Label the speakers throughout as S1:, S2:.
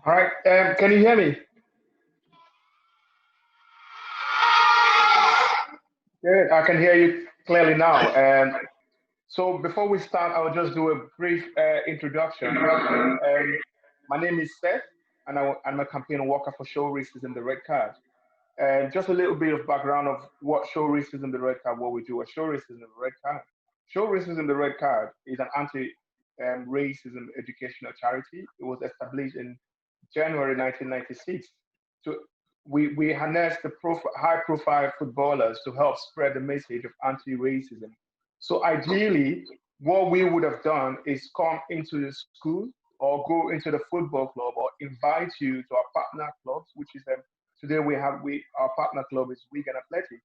S1: All right, can you hear me? Good, I can hear you clearly now. So before we start, I'll just do a brief introduction. My name is Seth, and I'm a campaign worker for Show Racism the Red Card. And just a little bit of background of what Show Racism the Red Card, what we do at Show Racism the Red Card. Show Racism the Red Card is an anti-racism educational charity. It was established in January 1996. So we harness the high-profile footballers to help spread the message of anti-racism. So ideally, what we would have done is come into the school or go into the football club or invite you to our partner clubs, which is today we our partner club is Wigan Athletic.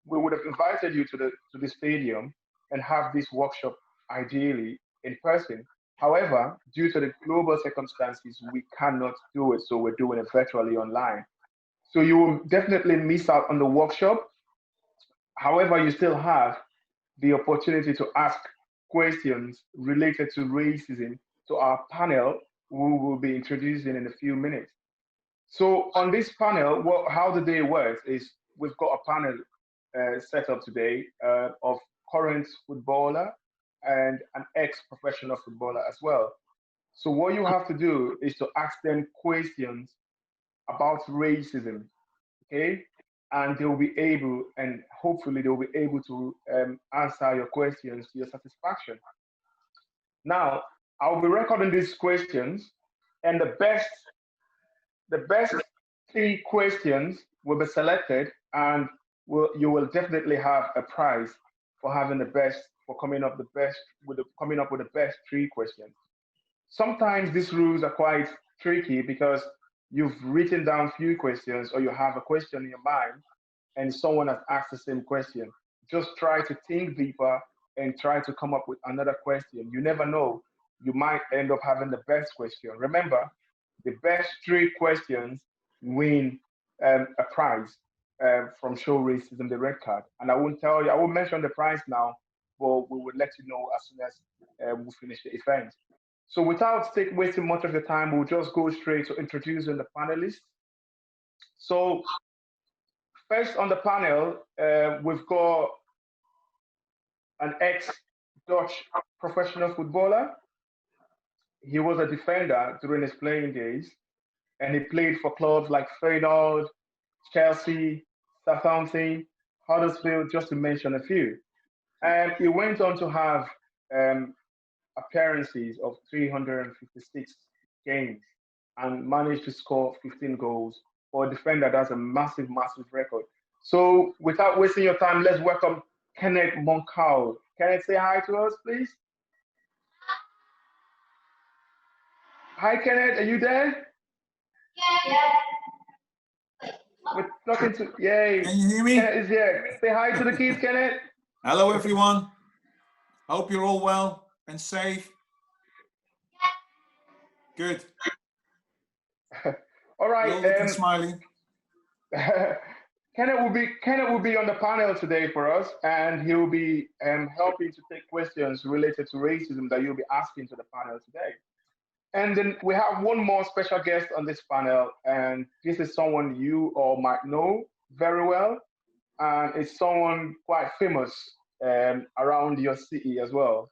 S1: We would have invited you to the stadium and have this workshop ideally in person. However, due to the global circumstances, we cannot do it, so we're doing it virtually online. So you will definitely miss out on the workshop. However, you still have the opportunity to ask questions related to racism to our panel, who will be introducing in a few minutes. So on this panel, how the day works is we've got a panel set up today of current footballer and an ex-professional footballer as well. So what you have to do is to ask them questions about racism, okay? And they'll be able, and hopefully they'll be able to answer your questions to your satisfaction. Now, I'll be recording these questions, and the best three questions will be selected, and you will definitely have a prize for having the best, for coming up the best coming up with the best three questions. Sometimes these rules are quite tricky because you've written down few questions or you have a question in your mind and someone has asked the same question. Just try to think deeper and try to come up with another question. You never know. You might end up having the best question. Remember, the best three questions win a prize from Show Racism the Red Card. And I won't tell you, I won't mention the prize now, but we will let you know as soon as we finish the event. So without wasting much of your time, we'll just go straight to introducing the panelists. So first on the panel, we've got an ex-Dutch professional footballer. He was a defender during his playing days, and he played for clubs like Feyenoord, Chelsea, Southampton, Huddersfield, just to mention a few. And he went on to have appearances of 356 games and managed to score 15 goals. For a defender, that's a massive, massive record. So without wasting your time, let's welcome Kenneth Moncau. Kenneth, say hi to us, please. Hi, Kenneth, are you there? We're talking to, yay.
S2: Can you hear me?
S1: Kenneth is here. Say hi to the kids, Kenneth.
S2: Hello, everyone. Hope you're all well and safe. Good.
S1: All right.
S2: All looking smiling.
S1: Kenneth will be on the panel today for us, and he will be helping to take questions related to racism that you'll be asking to the panel today. And then we have one more special guest on this panel, and this is someone you all might know very well, and it's someone quite famous around your city as well.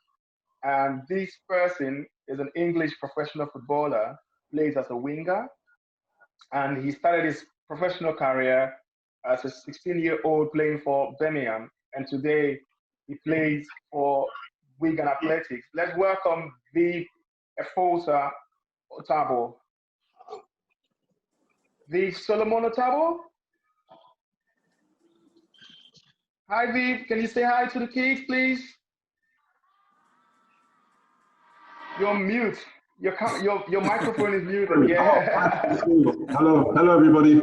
S1: And this person is an English professional footballer, plays as a winger, and he started his professional career as a 16-year-old playing for Birmingham, and today he plays for Wigan Athletics. Let's welcome Viv Solomon-Otabor. Viv Solomon-Otabor? Hi, Viv. Can you say hi to the kids, please? You're mute. Your microphone is muted. Yeah.
S3: Hello, everybody.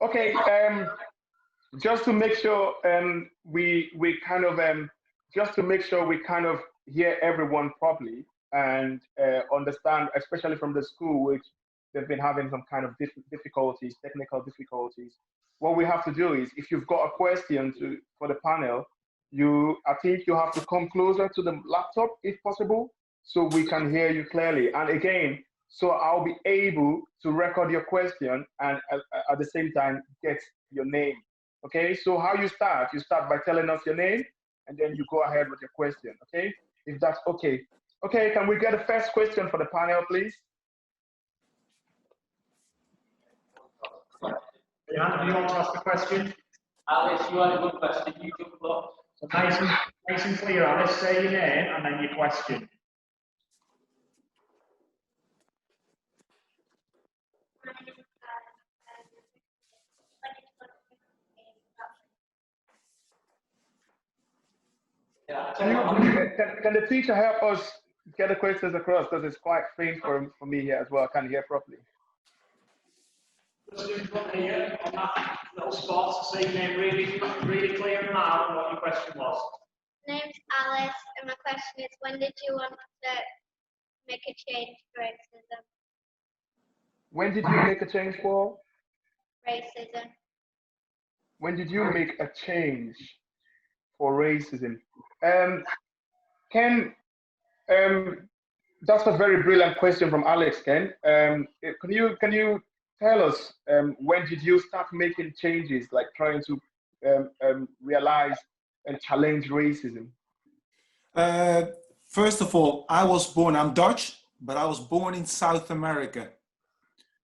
S1: Okay. Just to make sure we kind of hear everyone properly and understand, especially from the school, which they've been having some kind of difficulties, technical difficulties. What we have to do is, if you've got a question for the panel, I think you have to come closer to the laptop if possible, so we can hear you clearly. And again, so I'll be able to record your question and at the same time get your name. Okay, so how you start by telling us your name and then you go ahead with your question. Okay, if that's okay. Okay, can we get the first question for the panel, please?
S4: Leanne, do you want to ask a question?
S5: Alice, you had a good question. You took look.
S4: So nice and clear, Alice. Say your name and then your question.
S1: Can the teacher help us get the questions across? Because it's quite faint for me here as well. I can't hear properly.
S4: Just in front here on that little spot, say your name really clear and loud and what your question was.
S6: Name's Alice, and my question is, when did you want to make a change for racism?
S1: When did you make a change for?
S6: Racism.
S1: When did you make a change for racism? Ken, that's a very brilliant question from Alex, Ken. Can you tell us when did you start making changes, like trying to realize and challenge racism?
S2: First of all, I'm Dutch, but I was born in South America.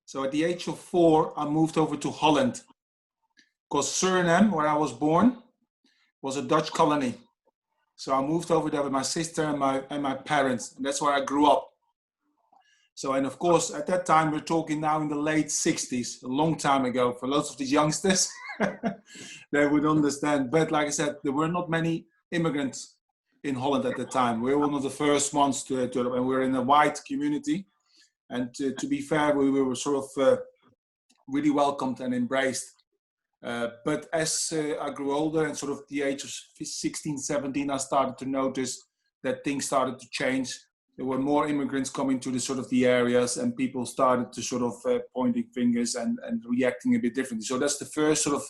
S2: So at the age of 4, I moved over to Holland because Suriname, where I was born, was a Dutch colony. So I moved over there with my sister and my parents, and that's where I grew up. So, and of course, at that time, we're talking now in the late 60s, a long time ago. For lots of these youngsters, they would understand. But like I said, there were not many immigrants in Holland at the time. We were one of the first ones and we were in a white community. And to be fair, we were sort of really welcomed and embraced. But as I grew older and sort of the age of 16, 17, I started to notice that things started to change. There were more immigrants coming to the sort of the areas, and people started to sort of pointing fingers and reacting a bit differently. So that's the first sort of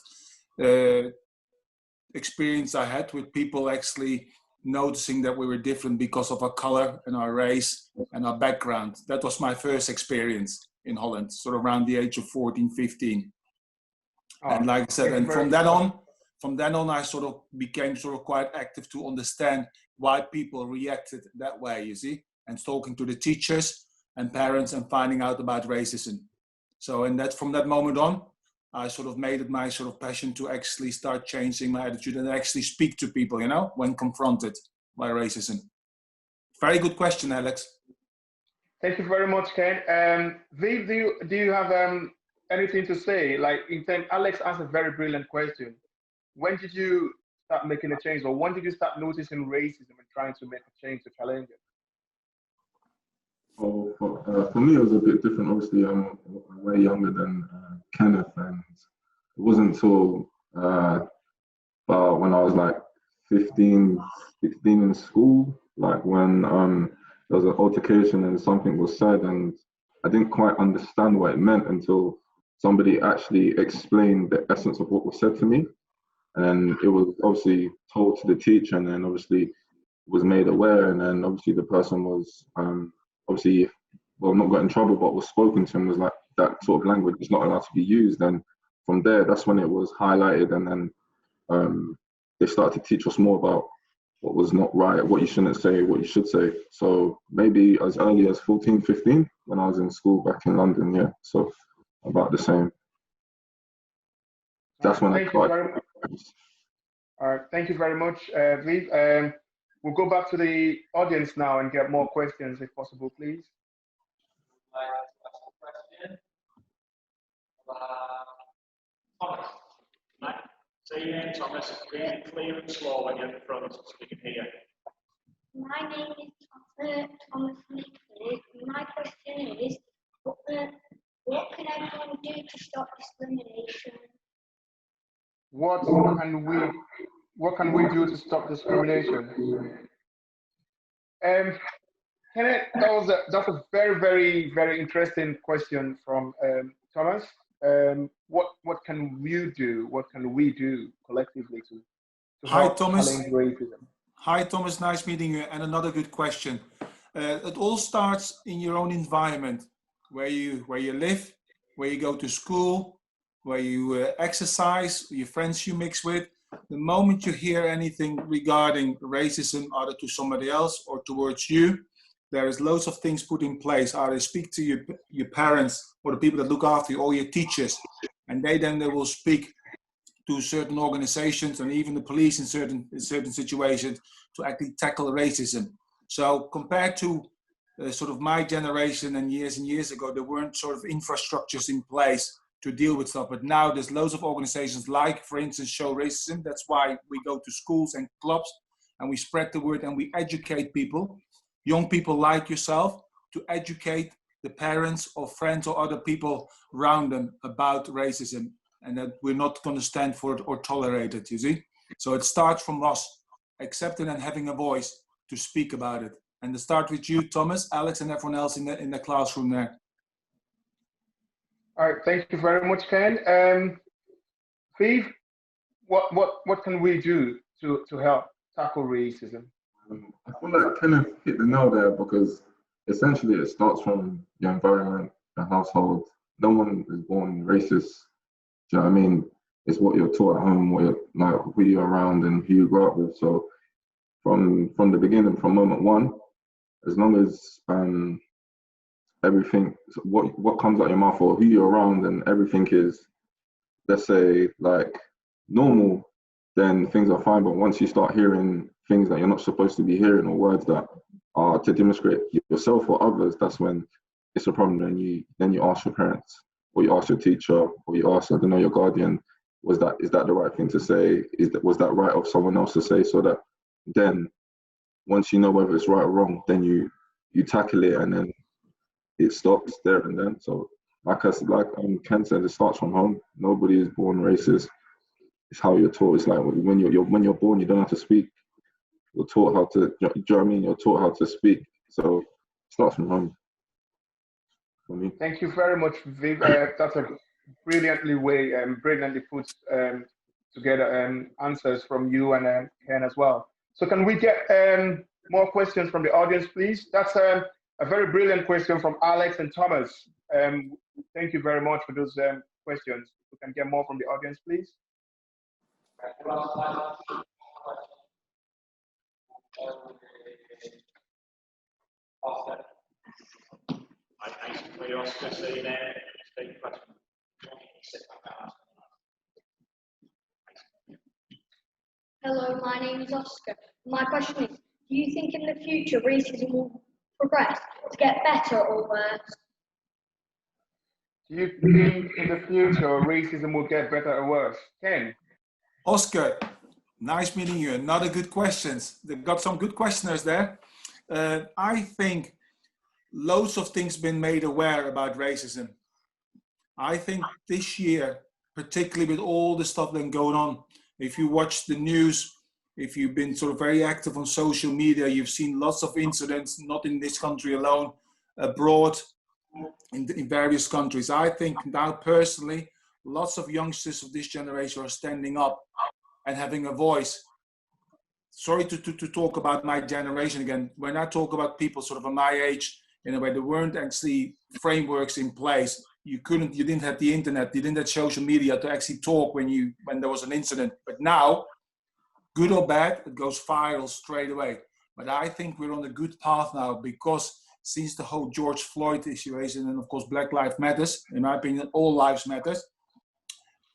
S2: experience I had with people actually noticing that we were different because of our color and our race and our background. That was my first experience in Holland, sort of around the age of 14, 15. Oh, and like I said, and from then on, I sort of became sort of quite active to understand why people reacted that way, you see, and talking to the teachers and parents and finding out about racism. So, and that from that moment on, I sort of made it my sort of passion to actually start changing my attitude and actually speak to people, you know, when confronted by racism. Very good question, Alex.
S1: Thank you very much, Ken. Viv, do you have anything to say? Like, Alex asked a very brilliant question. When did you start making a change, or when did you start noticing racism and trying to make a change to challenge it?
S3: Oh, for me, it was a bit different. Obviously, I'm way younger than Kenneth, and it wasn't until about when I was like 15, 16 in school, like when there was an altercation and something was said, and I didn't quite understand what it meant until somebody actually explained the essence of what was said to me. And it was obviously told to the teacher, and then obviously was made aware, and then obviously the person was obviously, well, not got in trouble, but was spoken to him, was like, that sort of language is not allowed to be used. And from there, that's when it was highlighted, and then they started to teach us more about what was not right, what you shouldn't say, what you should say. So maybe as early as 14, 15, when I was in school back in London, yeah, so about the same. That's when I started.
S1: All right, thank you very much, Viv. We'll go back to the audience now and get more questions, if possible, please.
S4: Thomas, right? Say your name, Thomas. Really clear and slow when you're in front, so we can hear.
S6: My name is Thomas Nicholas. My question is, what can everyone do to stop discrimination?
S1: What can we do to stop discrimination? That's a very, very, very interesting question from Thomas. What can you do? What can we do collectively to
S2: Hi,
S1: help
S2: Thomas.
S1: challenge racism?
S2: Hi, Thomas. Nice meeting you. And another good question. It all starts in your own environment, where you live, where you go to school, where you exercise, your friends you mix with. The moment you hear anything regarding racism, either to somebody else or towards you, there is loads of things put in place. Either speak to your parents or the people that look after you, or your teachers, and they will speak to certain organizations and even the police in certain situations to actually tackle racism. So compared to sort of my generation and years ago, there weren't sort of infrastructures in place to deal with stuff. But now there's loads of organizations like, for instance, Show Racism. That's why we go to schools and clubs and we spread the word and we educate people, young people like yourself, to educate the parents or friends or other people around them about racism, and that we're not going to stand for it or tolerate it, you see? So it starts from us accepting and having a voice to speak about it. And to start with you, Thomas, Alex, and everyone else in the classroom there.
S1: All right, thank you very much, Ken. Viv, what can we do to help tackle racism?
S3: I feel like Kenneth hit the nail there, because essentially it starts from your environment, your household. No one is born racist. Do you know what I mean? It's what you're taught at home, what you're like, who you're around, and who you grow up with. So from the beginning, from moment one, as long as everything, what comes out your mouth or who you're around, and everything is, let's say, like normal, then things are fine. But once you start hearing things that you're not supposed to be hearing, or words that are to demonstrate yourself or others, that's when it's a problem. Then you ask your parents, or you ask your teacher, or you ask, I don't know, your guardian, is that the right thing to say? Was that right of someone else to say? So that then once you know whether it's right or wrong, then you tackle it, and then it stops there and then. So like Ken said, it starts from home. Nobody is born racist. It's how you're taught. It's like when you're born, you don't have to speak. You're taught how to, do you know what I mean? You're taught how to speak. So it starts from home for me.
S1: Thank you very much, Viv. That's a brilliantly put together answers from you and Ken as well. So can we get more questions from the audience, please? That's a very brilliant question from Alex and Thomas. Thank you very much for those questions. We can get more from the audience, please.
S6: Hello, my name is Oscar. My question is, do you think in the future racism will progress to get better or worse?
S1: Do you think in the future racism will get better or worse? Ken?
S2: Oscar, nice meeting you. Another good questions. They've got some good questioners there. I think loads of things been made aware about racism. I think this year, particularly with all the stuff that's going on, if you watch the news, if you've been sort of very active on social media, you've seen lots of incidents, not in this country alone, abroad, in various countries. I think now personally, lots of youngsters of this generation are standing up and having a voice. Sorry to talk about my generation again. When I talk about people sort of of my age, in a way, there weren't actually frameworks in place. You didn't have the internet, you didn't have social media to actually talk when there was an incident. But now, good or bad, it goes viral straight away. But I think we're on a good path now, because since the whole George Floyd situation, and of course Black Lives Matters, in my opinion, all lives matters,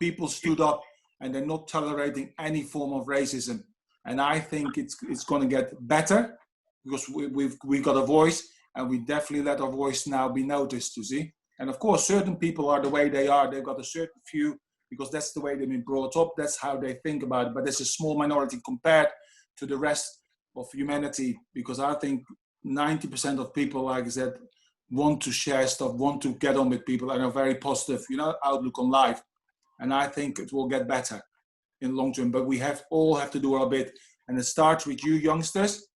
S2: people stood up and they're not tolerating any form of racism. And I think it's going to get better, because we've got a voice, and we definitely let our voice now be noticed, you see. And of course, certain people are the way they are. They've got a certain view, because that's the way they've been brought up. That's how they think about it. But it's a small minority compared to the rest of humanity, because I think 90% of people, like I said, want to share stuff, want to get on with people, and are very positive, outlook on life. And I think it will get better in the long term. But we all have to do our bit. And it starts with you youngsters,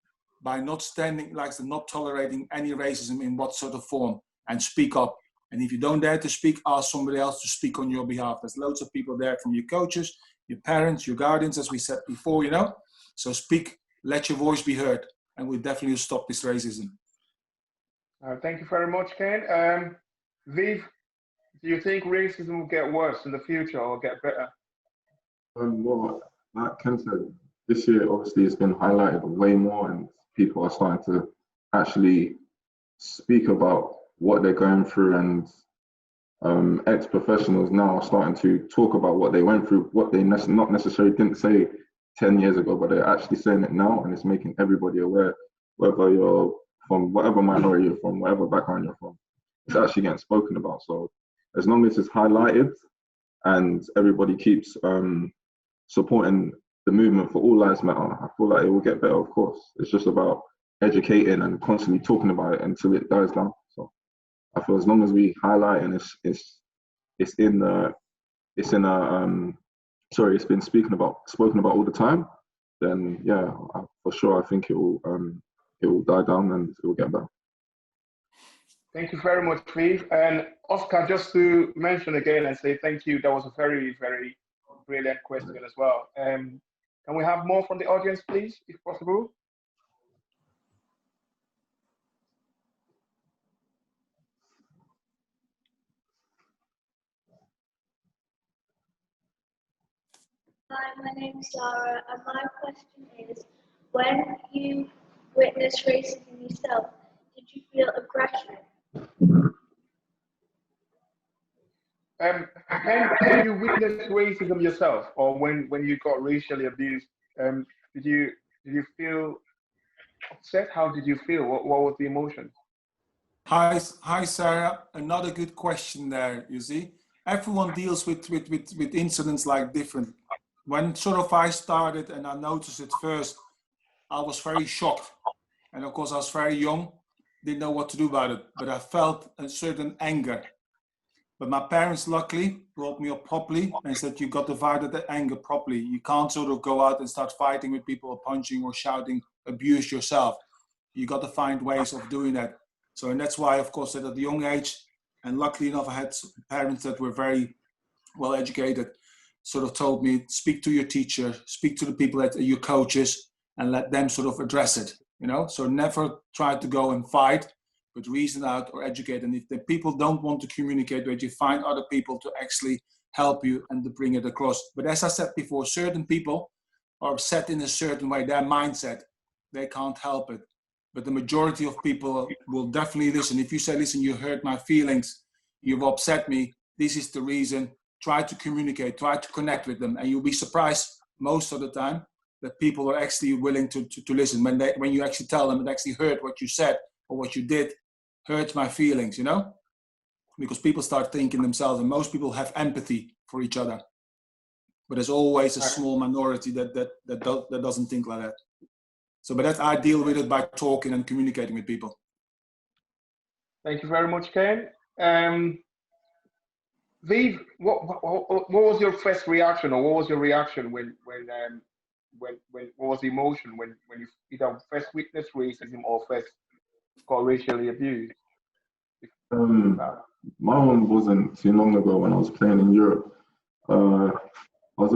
S2: by not not tolerating any racism in what sort of form, and speak up. And if you don't dare to speak, ask somebody else to speak on your behalf. There's loads of people there, from your coaches, your parents, your guardians, as we said before, you know. So speak, let your voice be heard, and we'll definitely stop this racism.
S1: Thank you very much, Ken. Viv, do you think racism will get worse in the future or get better?
S3: Well, like Ken said, this year obviously it's been highlighted way more, and people are starting to actually speak about what they're going through, and ex-professionals now are starting to talk about what they went through, what they not necessarily didn't say 10 years ago, but they're actually saying it now, and it's making everybody aware, whether you're from whatever minority you're from, whatever background you're from, it's actually getting spoken about. So as long as it's highlighted and everybody keeps supporting the movement for all lives matter, I feel like it will get better, of course. It's just about educating and constantly talking about it until it dies down. So I feel as long as we highlight and it's been spoken about all the time, then yeah, for sure I think it will die down and it will get better.
S1: Thank you very much, Viv. And Oscar, just to mention again and say thank you. That was a very, very brilliant question as well. Can we have more from the audience, please, if possible?
S6: Hi, my name's Sarah, and my question is, when you witnessed racism yourself, did you feel aggression?
S1: Can you witness racism yourself, or when you got racially abused, did you feel upset? How did you feel? What was the emotion?
S2: Hi, Sarah. Another good question there. You see, everyone deals with incidents like different. When sort of I started and I noticed it first, I was very shocked, and of course I was very young, didn't know what to do about it. But I felt a certain anger. But my parents luckily brought me up properly and said, you got to fight that anger properly. You can't sort of go out and start fighting with people or punching or shouting, abuse yourself. You got to find ways of doing that. So, and that's why, of course, at a young age, and luckily enough, I had parents that were very well educated, sort of told me, speak to your teacher, speak to the people that your coaches, and let them sort of address it, you know? So never try to go and fight, but reason out or educate. And if the people don't want to communicate with you, find other people to actually help you and to bring it across. But as I said before, certain people are set in a certain way, their mindset, they can't help it. But the majority of people will definitely listen. If you say, listen, you hurt my feelings, you've upset me, this is the reason, try to communicate, try to connect with them. And you'll be surprised most of the time that people are actually willing to listen. When you actually tell them it actually hurt what you said or what you did, hurts my feelings, you know? Because people start thinking themselves, and most people have empathy for each other. But there's always a small minority that doesn't think like that. So, but that I deal with it by talking and communicating with people.
S1: Thank you very much, Ken. Viv, what was your first reaction, or what was your reaction when what was the emotion when you either first witnessed racism or first got racially abused?
S3: My one wasn't too long ago when I was playing in Europe. I was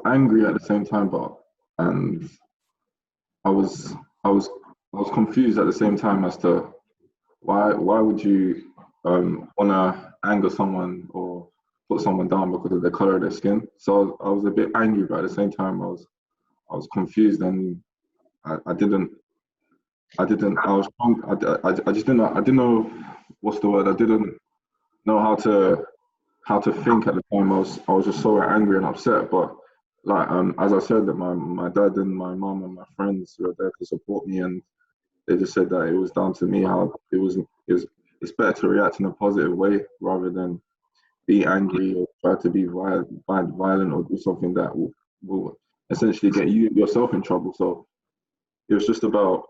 S3: angry at the same time, and I was confused at the same time as to why would you want to anger someone or put someone down because of the color of their skin. So I was a bit angry, but at the same time I was confused, and I didn't I didn't know what's the word. I didn't know how to think at the time. I was just so angry and upset. But like as I said, that my dad and my mom and my friends were there to support me, and they just said that it was down to me. How it's better to react in a positive way rather than be angry or try to be violent or do something that will essentially get you yourself in trouble. So it was just about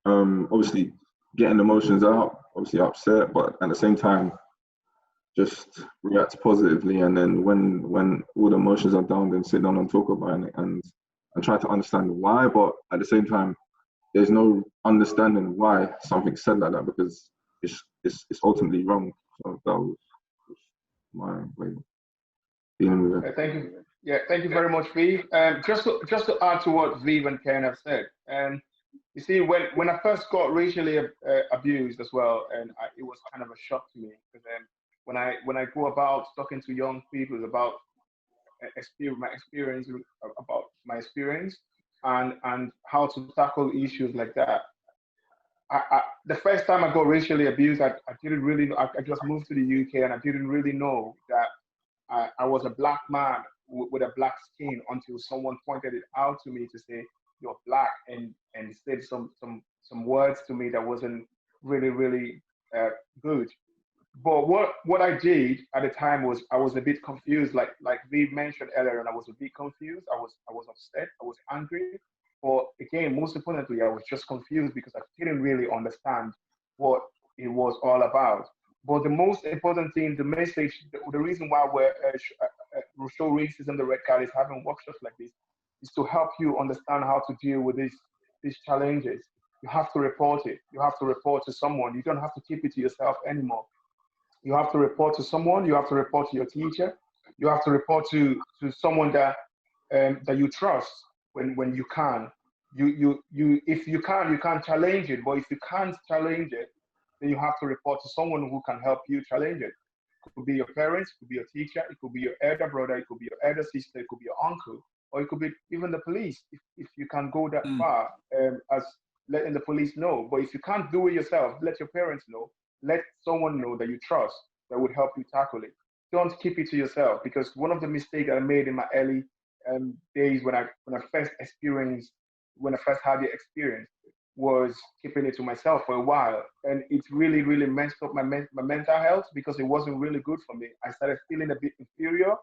S3: obviously getting emotions out, obviously upset, but at the same time just react positively, and then when all the emotions are down, then sit down and talk about it and try to understand why. But at the same time, there's no understanding why something's said like that, because it's ultimately wrong. So that was my way. dealing with it.
S1: Thank you. Yeah, thank you very much, Viv. Just to add to what Viv and Ken have said, you see, when I first got racially abused as well, and it was kind of a shock to me because when I go about talking to young people about about my experience and how to tackle issues like that. The first time I got racially abused, I didn't really know. I just moved to the UK and I didn't really know that I was a black man with a black skin until someone pointed it out to me to say you're black and said some words to me that wasn't really good. But what I did at the time was I was a bit confused, like Viv mentioned earlier, and I was a bit confused. I was upset. I was angry. But again, most importantly, I was just confused because I didn't really understand what it was all about. But the most important thing, the message, the reason why we show racism, the red card is having workshops like this, is to help you understand how to deal with these challenges. You have to report it. You have to report to someone. You don't have to keep it to yourself anymore. You have to report to someone. You have to report to your teacher. You have to report to someone that you trust when you can. If you can challenge it. But if you can't challenge it, then you have to report to someone who can help you challenge it. It could be your parents, it could be your teacher, it could be your elder brother, it could be your elder sister, it could be your uncle, or it could be even the police. If you can go that far as letting the police know. But if you can't do it yourself, let your parents know. Let someone know that you trust that would help you tackle it. Don't keep it to yourself, because one of the mistakes I made in my early days when I first had the experience was keeping it to myself for a while, and it really messed up my mental health because it wasn't really good for me. I started feeling a bit inferior.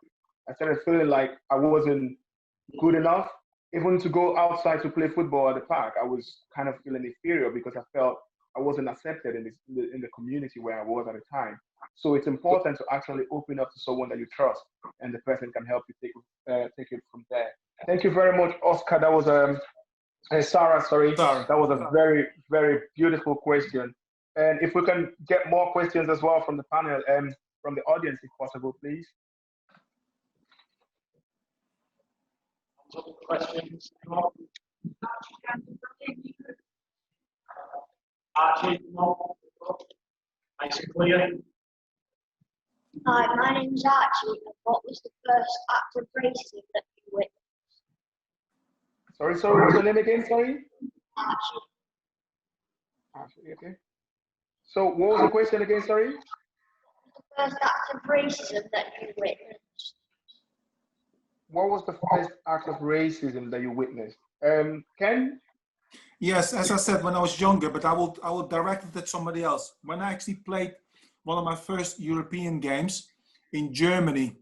S1: I started feeling like I wasn't good enough. Even to go outside to play football at the park, I was kind of feeling inferior because I felt I wasn't accepted in the community where I was at the time. So it's important to actually open up to someone that you trust, and the person can help you take it from there. Thank you very much, Oscar. That was Sarah, sorry.
S2: Sarah.
S1: That was a very beautiful question. And if we can get more questions as well from the panel and from the audience, if possible, please.
S4: Questions? Archie, nice and clear.
S6: Hi, my name's Archie. What was the first act of racism that you witnessed?
S1: Sorry, what's your name again? Sorry?
S6: Archie.
S1: Archie, okay. So what was the question again, sorry?
S6: The first act of racism that you witnessed.
S1: What was the first act of racism that you witnessed? Ken?
S2: Yes, as I said, when I was younger, but I will direct it at somebody else. When I actually played one of my first European games in Germany,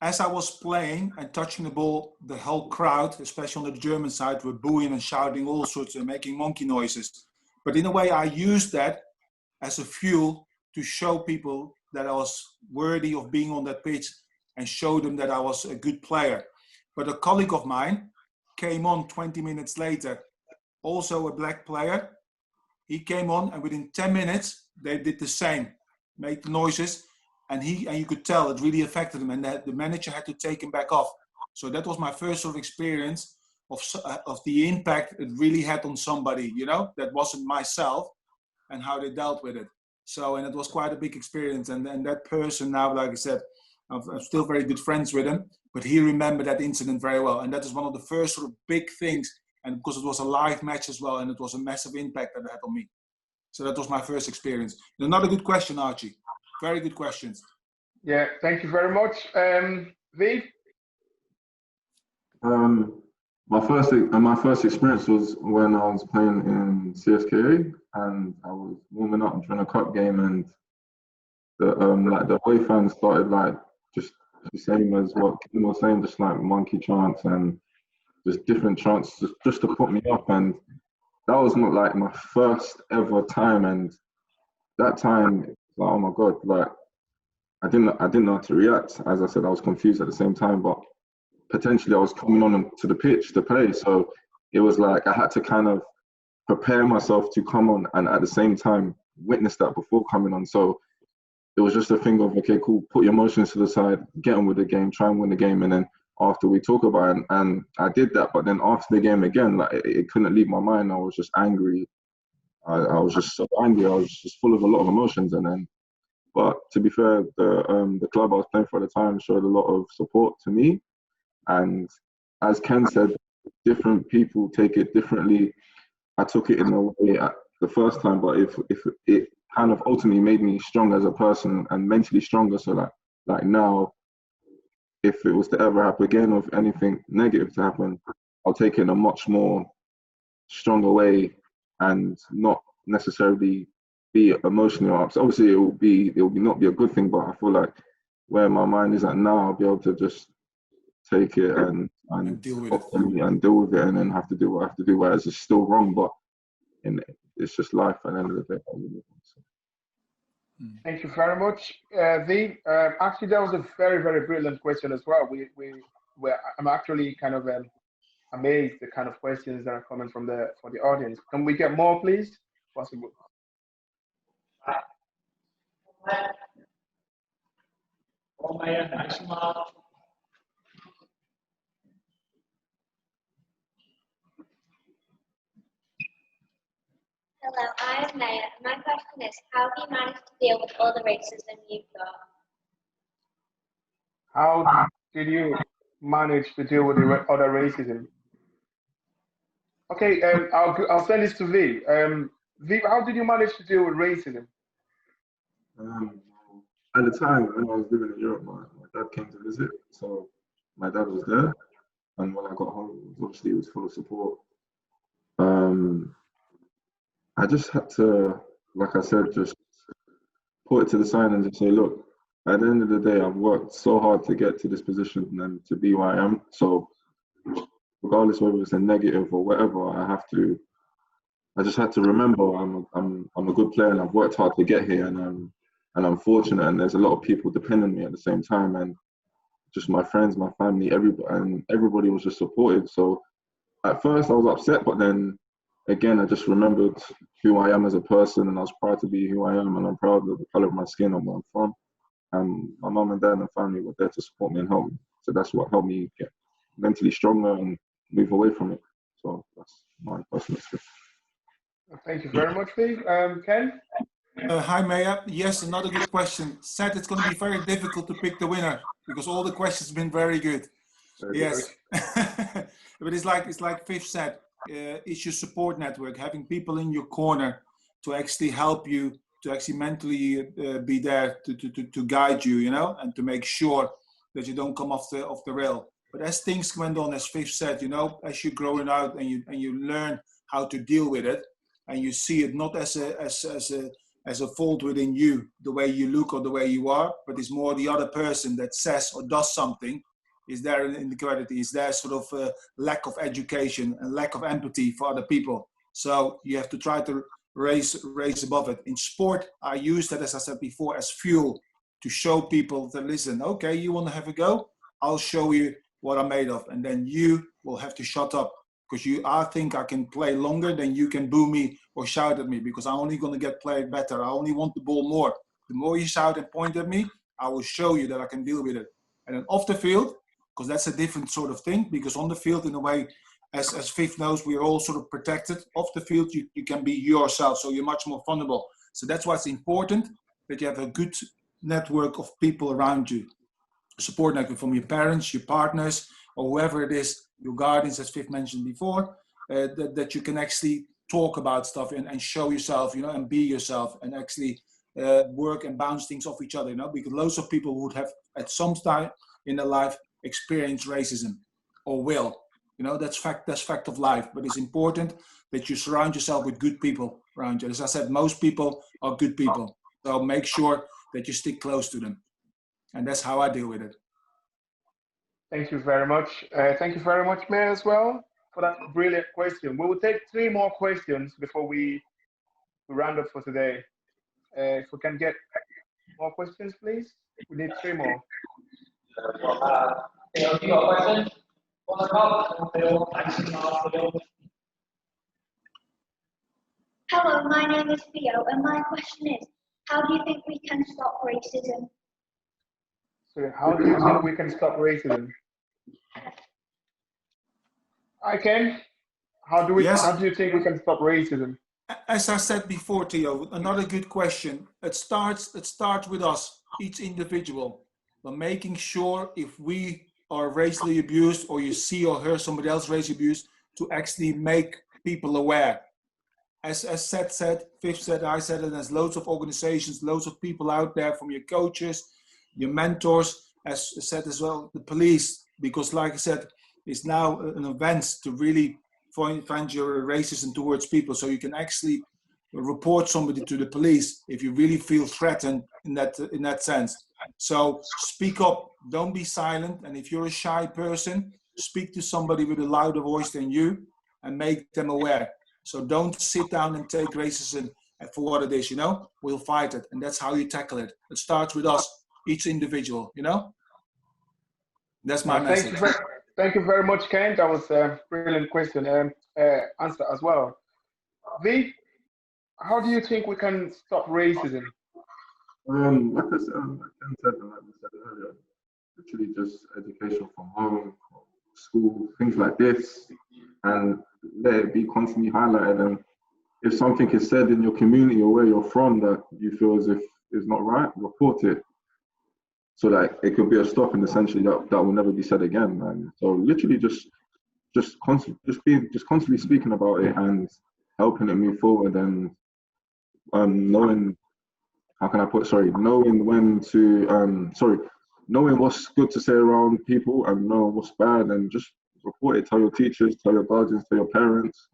S2: as I was playing and touching the ball, the whole crowd, especially on the German side, were booing and shouting all sorts and making monkey noises. But in a way, I used that as a fuel to show people that I was worthy of being on that pitch and show them that I was a good player. But a colleague of mine came on 20 minutes later, also a black player. He came on, and within 10 minutes, they did the same, made the noises, and you could tell it really affected him, and the manager had to take him back off. So that was my first sort of experience of the impact it really had on somebody, you know, that wasn't myself, and how they dealt with it. So, and it was quite a big experience. And that person now, like I said, I'm still very good friends with him, but he remembered that incident very well. And that is one of the first sort of big things. And because it was a live match as well, and it was a massive impact that it had on me. So that was my first experience. And another good question, Archie. Very good questions.
S1: Yeah, thank you very much. Viv?
S3: My first experience was when I was playing in CSKA, and I was warming up during a cup game, and the away fans started like just the same as what Kim was saying, just like monkey chants and just different chants just to put me up. And that was not like my first ever time, and that time, like, oh my god, like I didn't know how to react. As I said, I was confused at the same time, but potentially I was coming on to the pitch to play, so it was like I had to kind of prepare myself to come on and at the same time witness that before coming on. So it was just a thing of, okay, cool, put your emotions to the side, get on with the game, try and win the game, and then after we talk about it, and I did that, but then after the game again, like it couldn't leave my mind. I was just angry. I was just so angry. I was just full of a lot of emotions, and then. But to be fair, the club I was playing for at the time showed a lot of support to me, and as Ken said, different people take it differently. I took it in a way at the first time, but if it kind of ultimately made me stronger as a person and mentally stronger. So like now, if it was to ever happen again, or if anything negative to happen, I'll take it in a much more stronger way and not necessarily be emotionally upset. Obviously, it will not be a good thing, but I feel like where my mind is at now, I'll be able to just take it and
S2: deal with it,
S3: and deal with it, and then have to do what I have to do. Whereas it's still wrong, but it's just life at the end of the day.
S1: Thank you very much, Viv. Actually, that was a very, very brilliant question as well. I'm actually kind of amazed the kind of questions that are coming from the audience. Can we get more, please? Possible.
S6: Hello, I'm Maya. My question is, how do you manage to deal with all the racism you've got?
S1: How did you manage to deal with the other racism? Okay, I'll send this to Viv. Viv, how did you manage to deal with racism?
S3: At the time when I was living in Europe, my dad came to visit, so my dad was there, and when I got home, obviously it was full of support. I just had to, like I said, just put it to the side and just say, look, at the end of the day, I've worked so hard to get to this position and to be where I am. So regardless whether it's a negative or whatever, I just had to remember I'm a good player and I've worked hard to get here, and I'm fortunate, and there's a lot of people depending on me at the same time, and just my friends, my family, everybody was just supportive. So at first I was upset, but then again, I just remembered who I am as a person, and I was proud to be who I am, and I'm proud of the color of my skin and where I'm from. And my mum and dad and family were there to support me and help me. So that's what helped me get mentally stronger and move away from it. So that's my personal experience.
S1: Thank you very much, Viv. Ken?
S2: Hi, Maya. Yes, another good question. Said it's going to be very difficult to pick the winner because all the questions have been very good. Yes, but it's like Viv said. It's your support network, having people in your corner to actually help you, to actually mentally be there to guide you, you know, and to make sure that you don't come off the rail. But as things went on, as Viv said, you know, as you're growing out and you learn how to deal with it, and you see it not as a fault within you, the way you look or the way you are, but it's more the other person that says or does something. Is there an inequality? Is there sort of a lack of education and lack of empathy for other people? So you have to try to raise above it. In sport, I use that, as I said before, as fuel to show people that, listen, okay, you want to have a go? I'll show you what I'm made of. And then you will have to shut up because I think I can play longer than you can boo me or shout at me because I'm only going to get played better. I only want the ball more. The more you shout and point at me, I will show you that I can deal with it. And then off the field, because that's a different sort of thing, because on the field, in a way, as Viv knows, we're all sort of protected. Off the field, you can be yourself, so you're much more vulnerable. So that's why it's important that you have a good network of people around you. A support network from your parents, your partners, or whoever it is, your guardians, as Viv mentioned before, that you can actually talk about stuff and show yourself, you know, and be yourself, and actually work and bounce things off each other, you know, because loads of people would have at some time in their life experience racism or will, you know, that's fact of life. But it's important that you surround yourself with good people around you. As I said, most people are good people, so make sure that you stick close to them, and that's how I deal with it.
S1: Thank you very much. Thank you very much, Mayor, as well, for that brilliant question. We will take 3 more questions before we round up for today. If we can get more questions, please. We need 3 more.
S6: Hello, my name is Theo, and my question is, How do you think we can stop racism?
S1: So how do you think we can stop racism? I can.
S2: Yes.
S1: How do you think we can stop racism?
S2: As I said before, Theo, another good question. It starts with us, each individual, but making sure if we are racially abused or you see or hear somebody else racially abused, to actually make people aware. As Seth said, Viv said, I said, and there's loads of organizations, loads of people out there, from your coaches, your mentors, as said as well, the police, because like I said, it's now an event to really find your racism towards people, so you can actually report somebody to the police if you really feel threatened in that sense. So speak up, don't be silent, and if you're a shy person, speak to somebody with a louder voice than you and make them aware. So don't sit down and take racism for what it is, we'll fight it, and that's how you tackle it. It starts with us, each individual, that's my message.
S1: Thank you very much, Ken. That was a brilliant question and answer as well. V, how do you think we can stop racism?
S3: Like I said, like Ken said, and like we said earlier, literally just education from home, school, things like this, and let it be constantly highlighted. And if something is said in your community or where you're from that you feel as if is not right, report it, so that it could be a stop, and essentially that will never be said again. And so literally just constantly speaking about it and helping it move forward, and knowing, how can I put, knowing when to knowing what's good to say around people and knowing what's bad, and just report it. Tell your teachers, tell your guardians, tell your parents.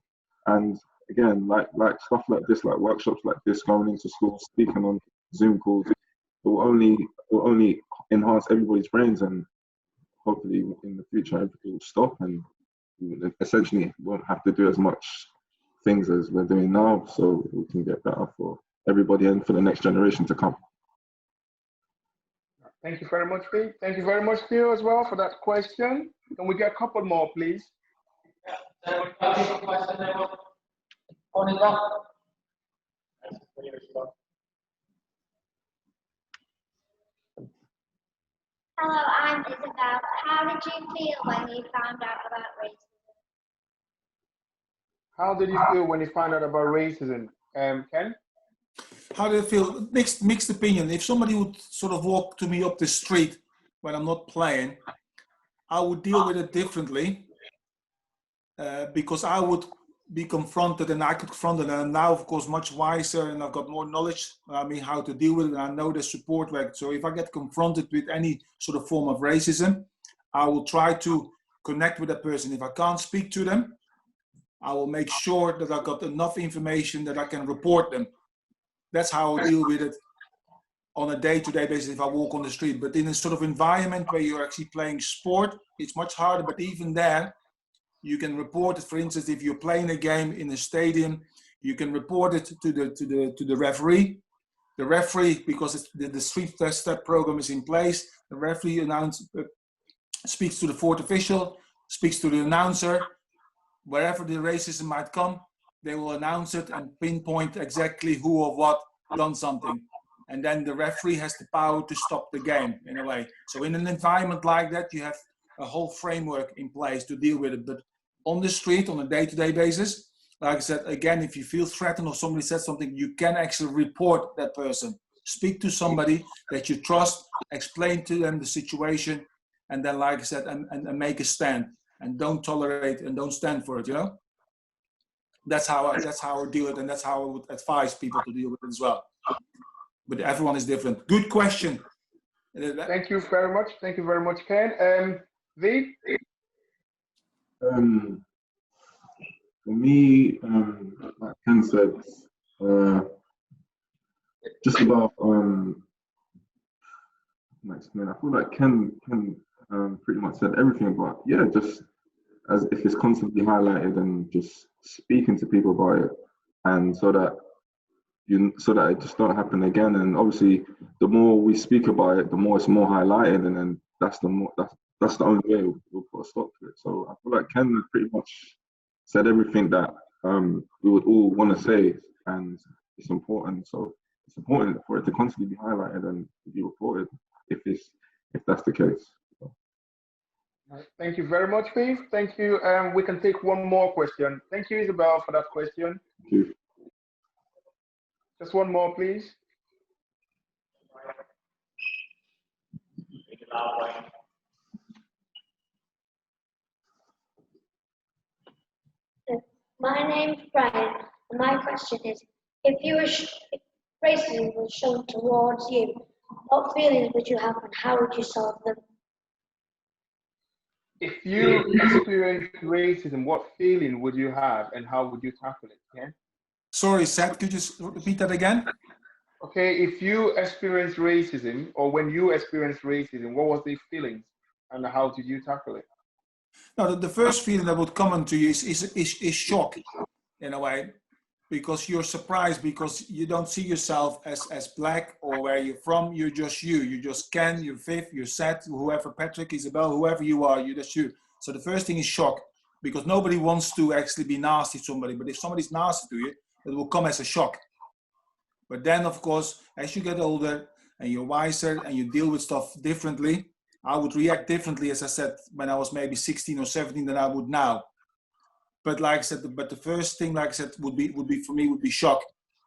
S3: And again, like stuff like this, like workshops like this, going into schools, speaking on Zoom calls, it will only enhance everybody's brains, and hopefully in the future everything will stop, and essentially won't have to do as much things as we're doing now, so we can get better for everybody and for the next generation to come.
S1: Thank you very much, Pete. Thank you very much, Theo, as well, for that question. Can we get a couple more, please?
S6: Hello, I'm Isabel. How did you feel when you found out about racism?
S1: How did you feel when you found out about racism, Ken?
S2: How do I feel? Mixed opinion. If somebody would sort of walk to me up the street when I'm not playing, I would deal with it differently, because I would be confronted, and I could confront it. And I'm now, of course, much wiser, and I've got more knowledge. How to deal with it, and I know the support work. So if I get confronted with any sort of form of racism, I will try to connect with that person. If I can't speak to them, I will make sure that I've got enough information that I can report them. That's how I deal with it on a day-to-day basis if I walk on the street. But in a sort of environment where you're actually playing sport, it's much harder. But even there, you can report it. For instance, if you're playing a game in a stadium, you can report it to the referee. The referee, because the 3-step program is in place, the referee speaks to the fourth official, speaks to the announcer. Wherever the racism might come, they will announce it and pinpoint exactly who or what done something. And then the referee has the power to stop the game, in a way. So in an environment like that, you have a whole framework in place to deal with it. But on the street, on a day-to-day basis, like I said, again, if you feel threatened or somebody said something, you can actually report that person. Speak to somebody that you trust, explain to them the situation, and then, like I said, and make a stand. And don't tolerate and don't stand for it, That's how I deal with it, and that's how I would advise people to deal with it as well. But everyone is different. Good question.
S1: Thank you very much. Thank you very much, Ken. V?
S3: For me, like Ken said, just about I feel like Ken pretty much said everything, but yeah, just as if it's constantly highlighted and just speaking to people about it, and so that it just don't happen again. And obviously, the more we speak about it, the more it's more highlighted, and then that's the only way we'll put a stop to it. So I feel like Ken pretty much said everything that we would all want to say, and it's important. So it's important for it to constantly be highlighted and be reported if that's the case. So.
S1: Thank you very much, Viv. Thank you. We can take one more question. Thank you, Isabel, for that question.
S3: Thank you.
S1: Just one more, please.
S6: My name's Brian, and my question is, if racism was shown towards you, what feelings would you have and how would you solve them?
S1: If you experienced racism, what feeling would you have and how would you tackle it? Yeah?
S2: Sorry, Seth, could you just repeat that again?
S1: Okay, if you experienced racism or when you experienced racism, what was the feelings and how did you tackle it?
S2: No, the first feeling that would come into you is shock, in a way, because you're surprised because you don't see yourself as black or where you're from. You're just you. You just Ken, you're Viv, you're Seth, whoever, Patrick, Isabel, whoever you are, you're just you. So the first thing is shock, because nobody wants to actually be nasty to somebody. But if somebody's nasty to you, it will come as a shock. But then, of course, as you get older and you're wiser and you deal with stuff differently, I would react differently, as I said, when I was maybe 16 or 17 than I would now. But like I said, but the first thing, like I said, would be for me would be shock.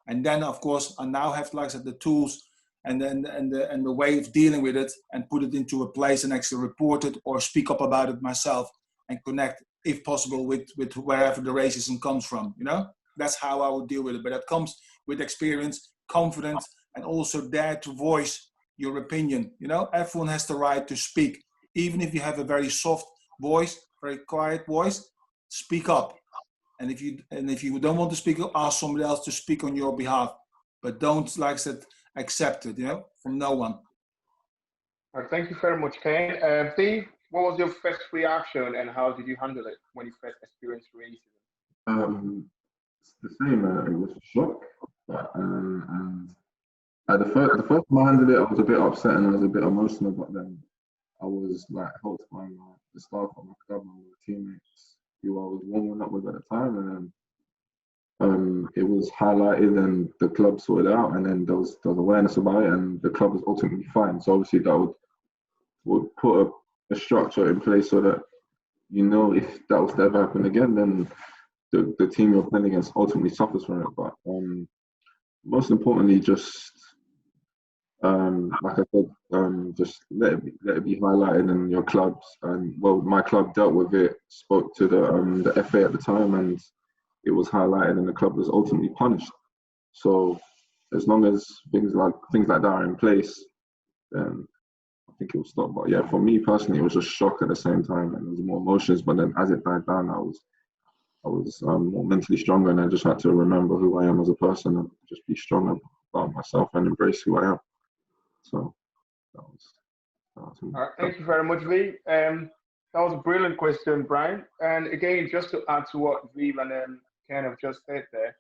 S2: And then, of course, I now have, like I said, the tools and the way of dealing with it and put it into a place and actually report it or speak up about it myself and connect, if possible, with wherever the racism comes from. You know, that's how I would deal with it. But that comes with experience, confidence, and also dare to voice your opinion. You know, everyone has the right to speak, even if you have a very soft voice, very quiet voice. Speak up, and if you don't want to speak up, ask somebody else to speak on your behalf. But don't, like I said, accept it. You know, from no one.
S1: Thank you very much, Ken. Steve, what was your first reaction and how did you handle it when you first experienced racism?
S3: It's the same. It was a shock, and the first time I handled it, I was a bit upset and I was a bit emotional. But then I was like helped by the staff at my club and my teammates who I was warming up with at the time, and then it was highlighted and the club sorted out, and then there was awareness about it, and the club was ultimately fine. So obviously that would put a structure in place so that, you know, if that was to ever happen again, then the team you're playing against ultimately suffers from it. But most importantly, just like I said, just let it be highlighted in your clubs. And well, my club dealt with it, spoke to the FA at the time, and it was highlighted, and the club was ultimately punished. So as long as things like that are in place, then I think it will stop. But yeah, for me personally, it was just shock at the same time, and there was more emotions. But then as it died down, I was more mentally stronger, and I just had to remember who I am as a person and just be stronger about myself and embrace who I am. So that was
S1: all right, thank you very much, Viv. That was a brilliant question, Brian. And again, just to add to what Viv and Ken have just said there,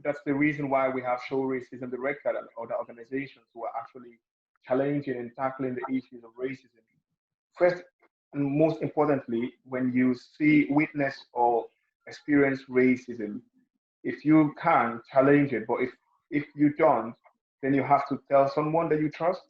S1: that's the reason why we have Show Racism Director and other organizations who are actually challenging and tackling the issues of racism. First and most importantly, when you witness or experience racism, if you can challenge it, but if you don't, then you have to tell someone that you trust.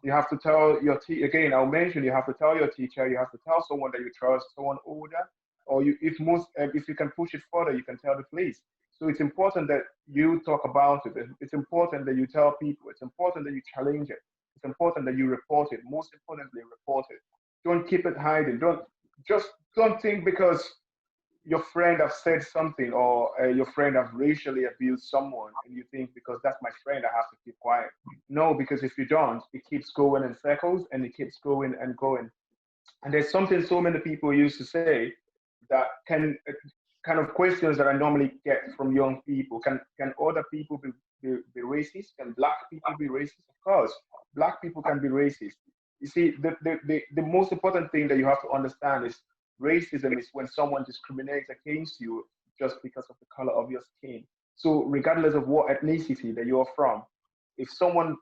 S1: You have to tell your again, I'll mention, you have to tell your teacher, you have to tell someone that you trust, someone older, or if you can push it further, you can tell the police. So it's important that you talk about it. It's important that you tell people. It's important that you challenge it. It's important that you report it. Most importantly, report it. Don't keep it hiding. Don't think because your friend have said something or your friend have racially abused someone and you think because that's my friend I have to keep quiet. No, because if you don't, it keeps going in circles and it keeps going and going. And there's something so many people used to say that kind of questions that I normally get from young people. Can other people be racist? Can black people be racist? Of course, black people can be racist. You see, the most important thing that you have to understand is racism is when someone discriminates against you just because of the color of your skin. So regardless of what ethnicity that you're from, if someone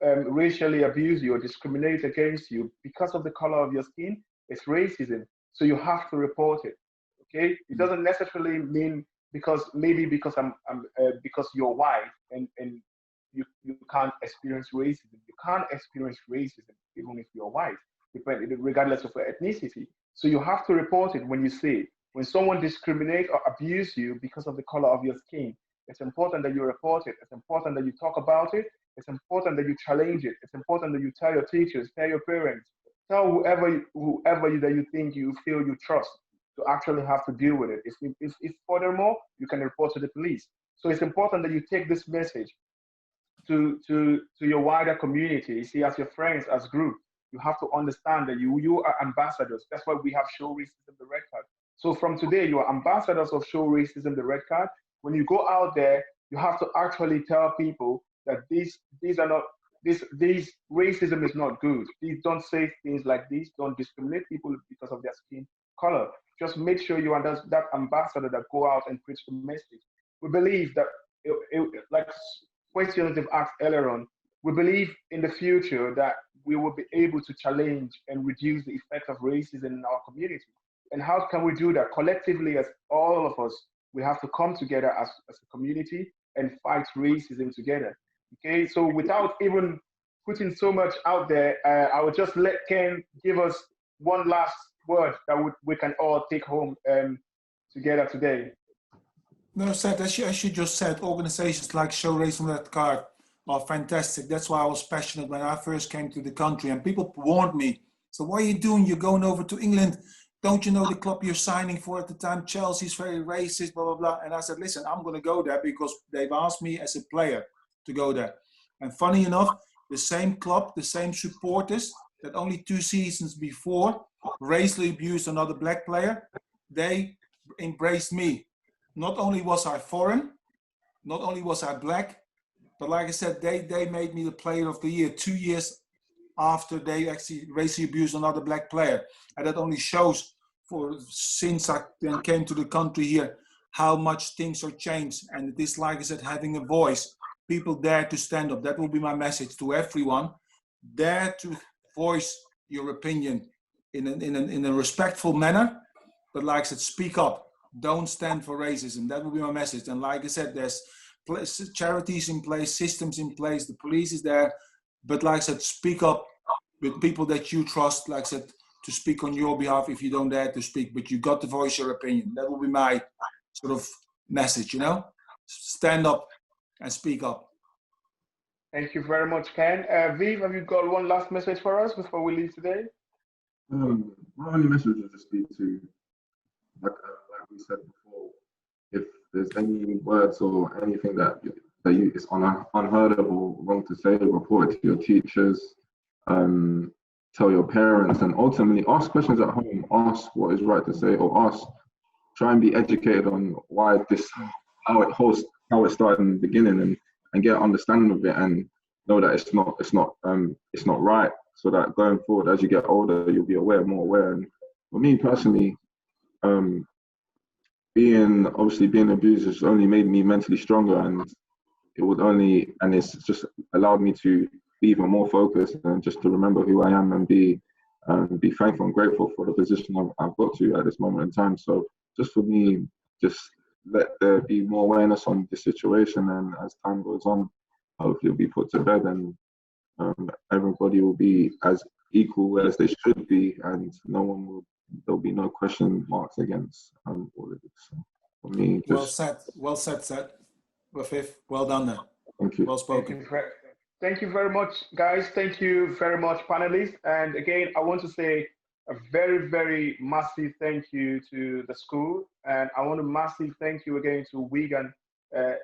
S1: racially abuse you or discriminate against you because of the color of your skin, it's racism. So you have to report it. Okay, it doesn't necessarily mean because I'm because you're white and you can't experience racism. You can't experience racism even if you're white, regardless of your ethnicity. So you have to report it when you see it. When someone discriminates or abuse you because of the color of your skin, it's important that you report it. It's important that you talk about it. It's important that you challenge it. It's important that you tell your teachers, tell your parents, tell whoever that you think you feel you trust to actually have to deal with it. If furthermore, you can report to the police. So it's important that you take this message to your wider community. See, as your friends, as group, you have to understand that you are ambassadors. That's why we have Show Racism the Red Card. So from today, you are ambassadors of Show Racism the Red Card. When you go out there, you have to actually tell people that these are not this racism is not good. Please don't say things like this. Don't discriminate people because of their skin color. Just make sure you are that ambassador that go out and preach the message. We believe that, like questions they've asked earlier on, we believe in the future that we will be able to challenge and reduce the effects of racism in our community. And how can we do that? Collectively, as all of us, we have to come together as a community and fight racism together. Okay, so without even putting so much out there, I would just let Ken give us one last word that we can all take home together today.
S2: No, Seth, as you just said, organizations like Show Racism the Red Card are fantastic. That's why I was passionate when I first came to the country, and people warned me. So what are you doing? You're going over to England. Don't you know the club you're signing for at the time? Chelsea's very racist, blah, blah, blah. And I said, listen, I'm going to go there because they've asked me as a player to go there. And funny enough, the same club, the same supporters that only 2 seasons before racially abused another black player, they embraced me. Not only was I foreign, not only was I black, but like I said, they made me the player of the year 2 years after they actually racially abused another black player. And that only shows, since I then came to the country here, how much things are changed. And it is, like I said, having a voice. People dare to stand up. That will be my message to everyone. Dare to voice your opinion in a respectful manner. But like I said, speak up. Don't stand for racism. That will be my message. And like I said, there's charities in place, systems in place, the police is there. But like I said, speak up with people that you trust, like I said, to speak on your behalf if you don't dare to speak. But you got to voice your opinion. That will be my sort of message, you know? Stand up and speak up.
S1: Thank you very much, Ken. Viv, have you got one last message for us before we leave today?
S3: My only message is to speak to, like we said before, if there's any words or anything that you is unheard of or wrong to say, report it to your teachers, tell your parents, and ultimately ask questions at home. Ask what is right to say, or try and be educated on why how it started in the beginning, and get an understanding of it, and know that it's not right, so that going forward, as you get older, you'll be more aware. And for me personally, being abused has only made me mentally stronger, and it's just allowed me to be even more focused and just to remember who I am and be thankful and grateful for the position I've got to at this moment in time. So just for me, just let there be more awareness on the situation, and as time goes on, hopefully it'll be put to bed, and everybody will be as equal as they should be, and there'll be no question marks against all of it. So for me,
S2: well said, Seth. Well done there.
S3: Thank you.
S2: Well spoken.
S1: Thank you very much, guys. Thank you very much, panelists. And again, I want to say a very, very massive thank you to the school. And I want to massive thank you again to Wigan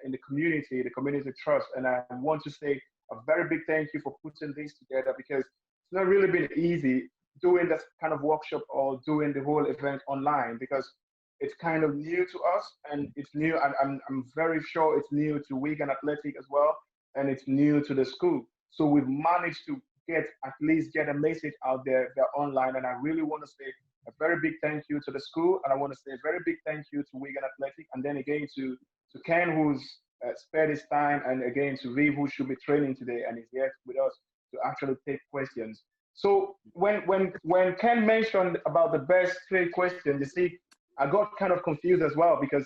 S1: in the community trust. And I want to say a very big thank you for putting this together, because it's not really been easy doing this kind of workshop or doing the whole event online, because it's kind of new to us, and it's new, and I'm very sure it's new to Wigan Athletic as well, and it's new to the school. So we've managed to get a message out there online, and I really want to say a very big thank you to the school, and I want to say a very big thank you to Wigan Athletic, and then again to Ken, who's spared his time, and again to Viv, who should be training today and is here with us to actually take questions. So when Ken mentioned about the best 3 questions, you see, I got kind of confused as well, because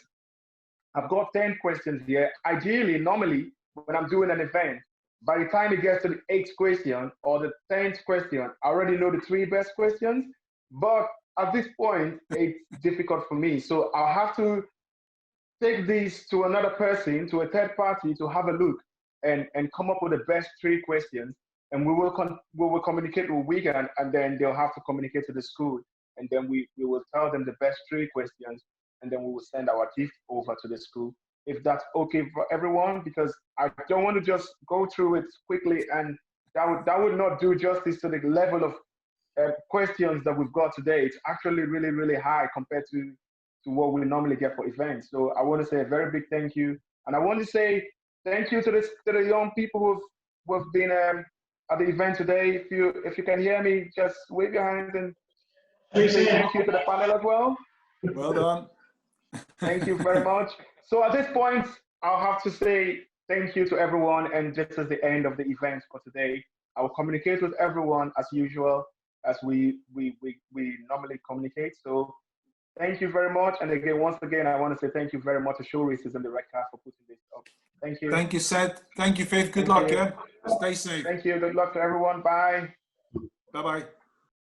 S1: I've got 10 questions here. Ideally, normally, when I'm doing an event, by the time it gets to the 8th question or the 10th question, I already know the 3 best questions. But at this point, it's difficult for me. So I'll have to take this to another person, to a third party, to have a look and come up with the best 3 questions. And we will communicate with Wigan, and then they'll have to communicate to the school. And then we will tell them the best 3 questions, and then we will send our gift over to the school. If that's okay for everyone, because I don't want to just go through it quickly, and that would not do justice to the level of questions that we've got today. It's actually really, really high compared to what we normally get for events. So I want to say a very big thank you. And I want to say thank you to the young people who've been at the event today. If you can hear me, just wave your hand and say thank you to the panel as well.
S2: Well done.
S1: Thank you very much. So at this point, I'll have to say thank you to everyone. And this is the end of the event for today. I will communicate with everyone as usual, as we normally communicate. So thank you very much. And again, once again, I want to say thank you very much to Show Races and the Red Card for putting this up. Thank you.
S2: Thank you, Seth. Thank you, Viv. Good luck, yeah? Stay safe.
S1: Thank you. Good luck to everyone. Bye.
S2: Bye-bye.